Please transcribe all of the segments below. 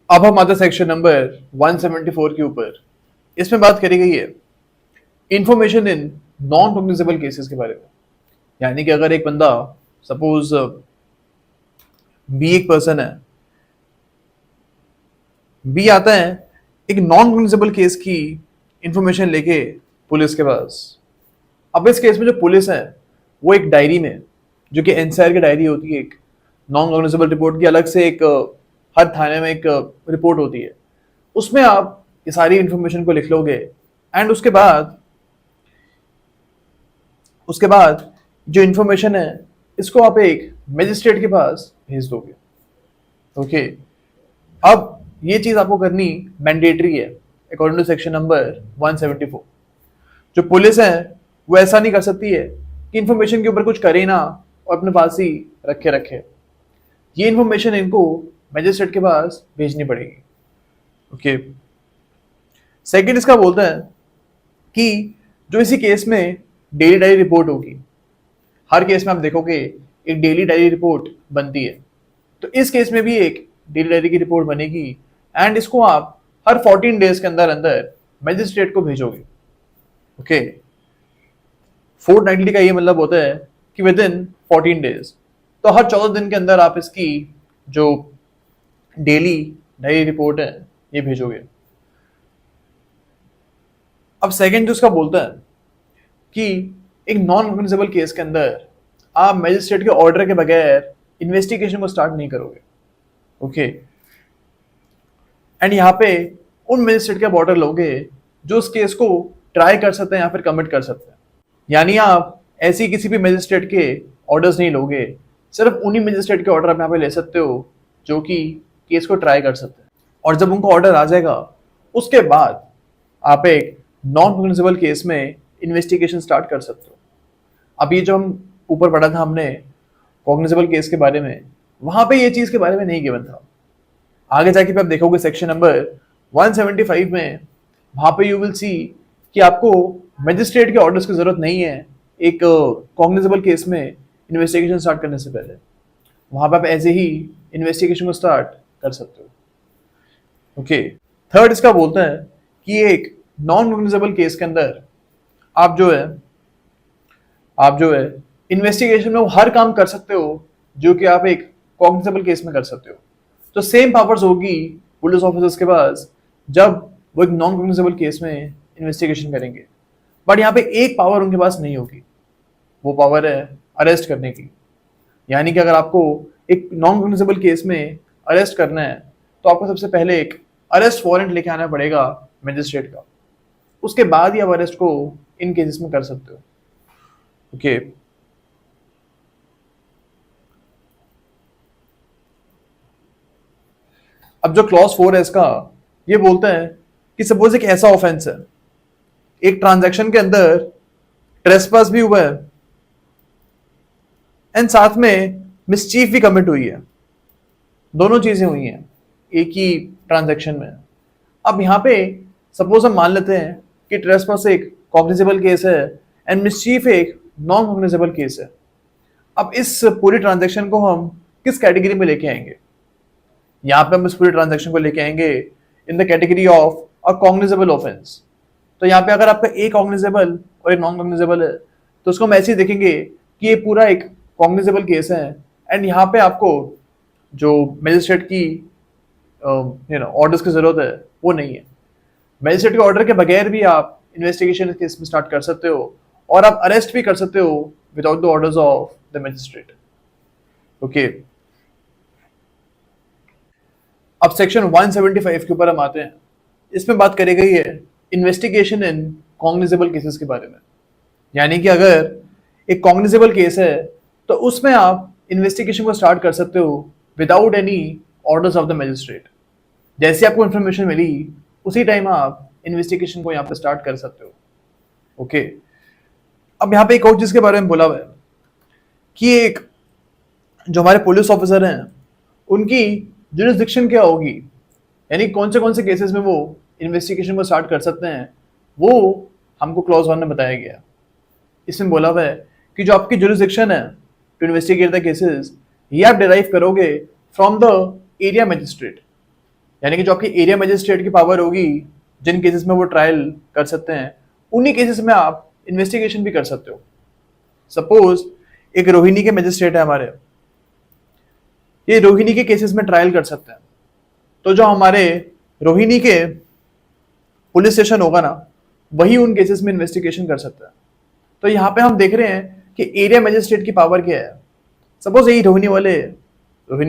अब हम आते सेक्शन नंबर 174 के ऊपर। इसमें बात करी गई है information in non cognizable cases के बारे में। यानी कि अगर एक बंदा सपोज बी एक पर्सन है, बी आता है एक नॉन कॉग्निजेबल केस की इंफॉर्मेशन लेके पुलिस के पास। अब इस केस में जो पुलिस है वो एक डायरी में, जो कि एनसीआर की डायरी होती है, एक नॉन कॉग्निजेबल रिपोर्ट की अलग से एक हर थाने में एक रिपोर्ट होती है, उसमें आप ये सारी इंफॉर्मेशन को लिख लोगे एंड उसके बाद जो इंफॉर्मेशन है इसको आप एक मजिस्ट्रेट के पास भेज दोगे। ओके, अब ये चीज आपको करनी मैंडेटरी है अकॉर्डिंग टू सेक्शन नंबर 174। जो पुलिस है वो ऐसा नहीं कर सकती है कि इंफॉर्मेशन के ऊपर कुछ करे ना और अपने पास ही रखे रखे। ये इंफॉर्मेशन इनको मजिस्ट्रेट के पास भेजनी पड़ेगी। ओके, सेकंड इसका बोलता है कि जो इसी केस में डेली डायरी रिपोर्ट होगी, हर केस में आप देखोगे एक डेली डायरी रिपोर्ट बनती है, तो इस केस में भी एक डेली डायरी की रिपोर्ट बनेगी एंड इसको आप हर 14 डेज के अंदर अंदर मजिस्ट्रेट को भेजोगे। ओके, 490 का ये मतलब होता है कि विद इन 14 डेज, तो हर 14 दिन के अंदर आप इसकी जो डेली डायरी रिपोर्ट है ये भेजोगे। अब सेकंड जो उसका बोलता है कि एक नॉन कॉग्निजेबल केस के अंदर आप मजिस्ट्रेट के ऑर्डर के बगैर इन्वेस्टिगेशन को स्टार्ट नहीं करोगे। ओके, एंड यहाँ पे उन मजिस्ट्रेट के ऑर्डर लोगे जो उस केस को ट्राई कर सकते हैं या फिर कमिट कर सकते हैं। यानी आप ऐसी किसी भी मजिस्ट्रेट के ऑर्डर्स नहीं लोगे, सिर्फ उन्हीं मजिस्ट्रेट के ऑर्डर आप यहाँ पे ले सकते हो जो कि केस को ट्राई कर सकते हैं। और जब उनको ऑर्डर आ जाएगा उसके बाद आप एक नॉन कॉग्निजेबल केस में इन्वेस्टिगेशन स्टार्ट कर सकते हो। अब ये जो हम ऊपर पढ़ा था हमने कॉग्निजेबल केस के बारे में, वहां पे ये चीज के बारे में नहीं गिवन था। आगे जाके पे आप देखोगे सेक्शन नंबर 175 में, वहां पे यू विल सी कि आपको मजिस्ट्रेट के ऑर्डर्स की जरूरत नहीं है एक कॉग्निजेबल केस में इन्वेस्टिगेशन स्टार्ट करने से पहले। वहां पे आप ऐसे ही इन्वेस्टिगेशन को स्टार्ट कर सकते हो। ओके, थर्ड इसका बोलता है कि एक नॉन कॉग्निजेबल केस के अंदर आप जो है इन्वेस्टिगेशन में वो हर काम कर सकते हो जो कि आप एक कॉग्निजेबल केस में कर सकते हो। तो सेम पावर्स होगी पुलिस ऑफिसर्स के पास जब वो एक नॉन कॉग्निजेबल केस में इन्वेस्टिगेशन करेंगे, बट यहाँ पे एक पावर उनके पास नहीं होगी, वो पावर है अरेस्ट करने की। यानी कि अगर आपको एक नॉन कॉग्निजेबल केस में अरेस्ट करना है तो आपको सबसे पहले एक अरेस्ट वारंट लेके आना पड़ेगा मजिस्ट्रेट का, उसके बाद ही आप अरेस्ट को इन केसेस में कर सकते हो। ओके, अब जो क्लॉज 4 है इसका, ये बोलता है कि सपोज एक ऐसा ऑफेंस है, एक ट्रांजैक्शन के अंदर ट्रेसपास भी हुआ है एंड साथ में मिसचीफ भी कमिट हुई है, दोनों चीजें हुई हैं एक ही ट्रांजैक्शन में। अब यहाँ पे सपोज हम मान लेते हैं कि ट्रेसपास एक कॉग्निजेबल केस है एंड मिसचीफ एक नॉन कॉग्निजेबल केस है। अब इस पूरी ट्रांजैक्शन को हम किस कैटेगरी में लेके आएंगे? यहाँ पे हम इस पूरे ट्रांजैक्शन को लेके आएंगे in the category of a cognizable offence. तो यहाँ पे अगर आपका एक कॉग्निजेबल और एक नॉन कॉग्निजेबल है तो उसको हम ऐसे ही देखेंगे कि ये पूरा एक कॉग्निजेबल केस है एंड यहाँ पे आपको जो मजिस्ट्रेट की ऑर्डर्स की जरूरत है वो नहीं है। मजिस्ट्रेट के ऑर्डर के बगैर भी आप इन्वेस्टिगेशन इस केस में स्टार्ट कर सकते हो और आप अरेस्ट भी कर सकते हो without the orders of the magistrate. Okay, अब सेक्शन 175 के ऊपर हम आते हैं। इसमें बात करी गई है इन्वेस्टिगेशन इन कॉग्निजेबल केसेस के बारे में। यानी कि अगर एक कॉग्निजेबल केस है तो उसमें आप इन्वेस्टिगेशन को स्टार्ट कर सकते हो without any orders of the magistrate. जैसे आपको इन्फॉर्मेशन मिली उसी टाइम आप इन्वेस्टिगेशन को यहाँ पे स्टार्ट कर सकते हो। ओके, अब यहाँ पे एक और चीज के बारे में बोला हुआ है कि एक जो हमारे पुलिस ऑफिसर हैं उनकी जुरिस्डिक्शन क्या होगी, यानी कौन से केसेस में वो इन्वेस्टिगेशन को स्टार्ट कर सकते हैं, वो हमको क्लॉज 1 में बताया गया। इसमें बोला हुआ है कि जो आपकी जुरिस्डिक्शन है टू इन्वेस्टिगेट द केसेस, ये आप डिराइव करोगे फ्रॉम द एरिया मजिस्ट्रेट। यानी कि जो आपकी एरिया मजिस्ट्रेट की पावर होगी, जिन केसेस में वो ट्रायल कर सकते हैं, उन्हीं केसेस में आप इन्वेस्टिगेशन भी कर सकते हो। सपोज एक रोहिणी के मजिस्ट्रेट है हमारे, ये रोहिणी के केसेस में ट्रायल कर सकते हैं, तो जो हमारे रोहिणी के पुलिस स्टेशन होगा ना, वही उन केसेस में इन्वेस्टिगेशन कर सकता है। तो यहाँ पे हम देख रहे हैं कि एरिया मजिस्ट्रेट की पावर क्या है। सपोज यही रोहिणी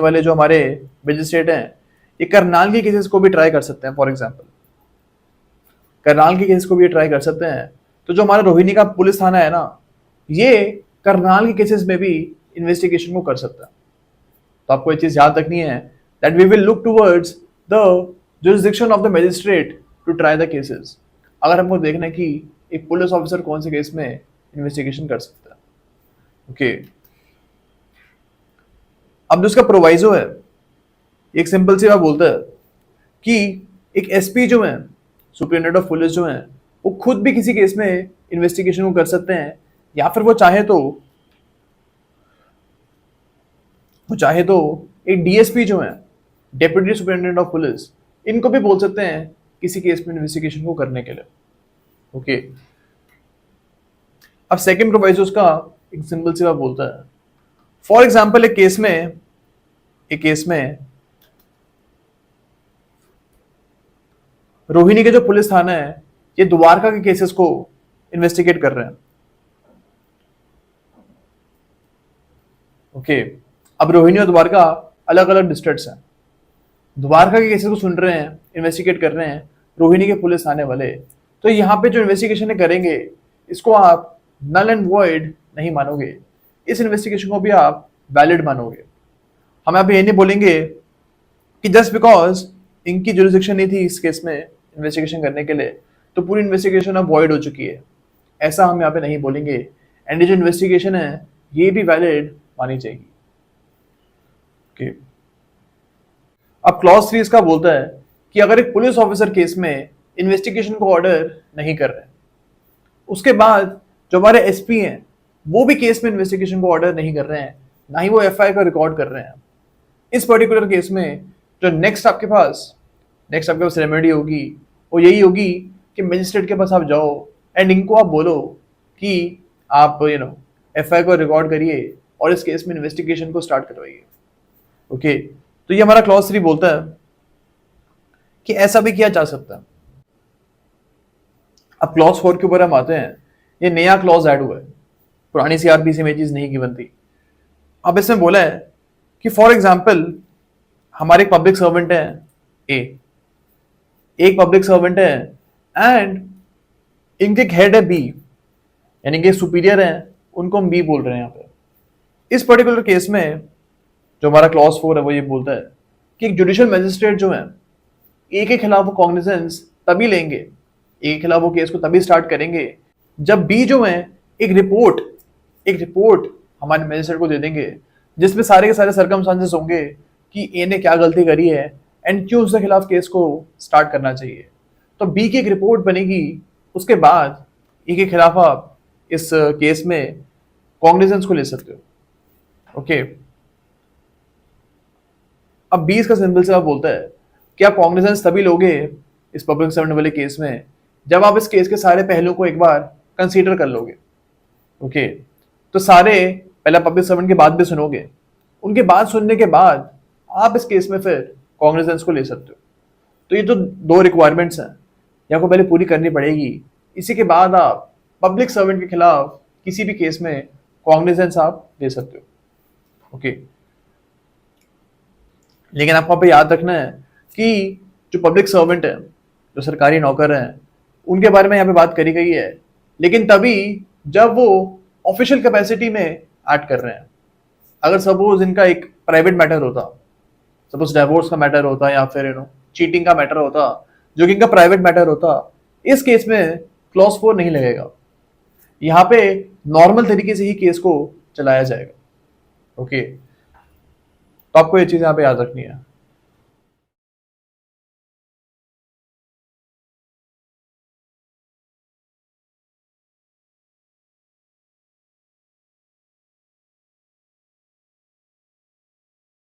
वाले जो हमारे मजिस्ट्रेट हैं, ये करनाल के केसेस को भी ट्राई कर सकते हैं। फॉर एग्जाम्पल करनाल के केसेस को भी ट्राई कर सकते हैं। तो जो हमारा रोहिणी का पुलिस थाना है ना, ये करनाल के केसेस में भी इन्वेस्टिगेशन को कर सकता है। तो आपको ये चीज याद रखनी है that we will look towards the jurisdiction of the magistrate to try the cases. अगर हमको देखना है कि एक पुलिस ऑफिसर कौन से केस में इन्वेस्टिगेशन कर सकता है। ओके, अब जो उसका प्रोवाइजो है, एक सिंपल सी बात बोलता है कि एक एसपी जो है, सुपरिटेंडेंट ऑफ पुलिस जो है, वो खुद भी किसी केस में इन्वेस्टिगेशन को कर सकते हैं, या फिर वो चाहे तो एक डीएसपी जो है, डेप्यूटी सुपरिटेंडेंट ऑफ पुलिस, इनको भी बोल सकते हैं किसी केस में इन्वेस्टिगेशन को करने के लिए। ओके, अब सेकंड प्रोवाइजो का एक सिंपल सी बात बोलता है। फॉर एग्जाम्पल एक केस में रोहिणी के जो पुलिस थाना है, ये द्वारका के केसेस को इन्वेस्टिगेट कर रहे हैं। ओके, अब रोहिणी और द्वारका अलग अलग डिस्ट्रिक्ट्स हैं। द्वारका के केसेस को सुन रहे हैं, इन्वेस्टिगेट कर रहे हैं रोहिणी के पुलिस थाने वाले। तो यहाँ पे जो इन्वेस्टिगेशन करेंगे, इसको आप नल एंड वॉइड नहीं मानोगे, इस इन्वेस्टिगेशन को भी आप वैलिड मानोगे। हम यहाँ पे ये नहीं बोलेंगे कि जस्ट बिकॉज इनकी जुरिसडिक्शन नहीं थी इस केस में इन्वेस्टिगेशन करने के लिए, तो पूरी इन्वेस्टिगेशन अब वॉइड हो चुकी है। ऐसा हम यहाँ पे नहीं बोलेंगे। एंड ये जो इन्वेस्टिगेशन है, ये भी वैलिड मानी जाएगी। ओके, अब क्लॉज 3 इसका बोलता है कि अगर एक पुलिस ऑफिसर केस में इन्वेस्टिगेशन को ऑर्डर नहीं कर रहे, उसके बाद जो हमारे एसपी हैं, वो भी केस में इन्वेस्टिगेशन को ऑर्डर नहीं कर रहे हैं, ना ही वो एफआईआर का रिकॉर्ड कर रहे हैं, इस पर्टिकुलर केस में जो नेक्स्ट आपके पास रेमेडी होगी, वो यही होगी कि मजिस्ट्रेट के पास आप जाओ एंड इनको आप बोलो कि आप एफआईआर को रिकॉर्ड करिए और इस केस में इन्वेस्टिगेशन को स्टार्ट करवाइए। ओके, तो ये हमारा क्लॉज 3 बोलता है कि ऐसा भी किया जा सकता है। अब क्लॉज 4 के ऊपर हम आते हैं। ये नया क्लॉज ऐड हुआ है, पुरानी सीआरपीसी में चीज नहीं गिवन थी। अब इसमें बोला है कि फॉर एग्जाम्पल हमारे एक पब्लिक सर्वेंट है एक पब्लिक सर्वेंट है एंड इनके एक हेड है बी, यानी कि सुपीरियर है, उनको हम बी बोल रहे हैं यहाँ पे। इस पर्टिकुलर केस में जो हमारा क्लॉज 4 है, वो ये बोलता है कि एक जुडिशियल मजिस्ट्रेट जो है, ए के खिलाफ वो कॉग्निजेंस तभी लेंगे, ए के खिलाफ वो केस को तभी स्टार्ट करेंगे जब बी जो है एक रिपोर्ट हमारे मजिस्ट्रेट को दे देंगे, जिसमें सारे के सारे सर्कमस्टांसेस होंगे कि ए ने क्या गलती करी है एंड क्यों उसके खिलाफ केस को स्टार्ट करना चाहिए। तो बी की एक रिपोर्ट बनेगी, उसके बाद ए के खिलाफ आप इस केस में कॉग्निजेंस को ले सकते हो। ओके, अब 20 का सिंपल से आप बोलता है कि आप कॉग्निजेंस तभी लोगे इस पब्लिक सर्वेंट वाले केस में जब आप इस केस के सारे पहलुओं को एक बार कंसीडर कर लोगे। ओके, तो सारे पहले पब्लिक सर्वेंट की बात भी सुनोगे, उनके बात सुनने के बाद आप इस केस में फिर कॉग्निजेंस को ले सकते हो। तो ये जो 2 रिक्वायरमेंट्स हैं, यहाँ को पहले पूरी करनी पड़ेगी, इसी के बाद आप पब्लिक सर्वेंट के खिलाफ किसी भी केस में कॉग्निजेंस आप ले सकते हो। ओके, लेकिन आपको यहाँ पे याद रखना है कि जो पब्लिक सर्वेंट है, जो सरकारी नौकर हैं, उनके बारे में यहाँ पे बात करी गई है, लेकिन तभी जब वो ऑफिशियल कैपेसिटी में एक्ट कर रहे हैं। अगर सपोज इनका एक प्राइवेट मैटर होता, सपोज डिवोर्स का मैटर होता या फिर चीटिंग का मैटर होता, जो कि इनका प्राइवेट मैटर होता, इस केस में क्लॉज 4 नहीं लगेगा। यहाँ पे नॉर्मल तरीके से ही केस को चलाया जाएगा। ओके, तो आपको ये चीज यहाँ पे याद रखनी है।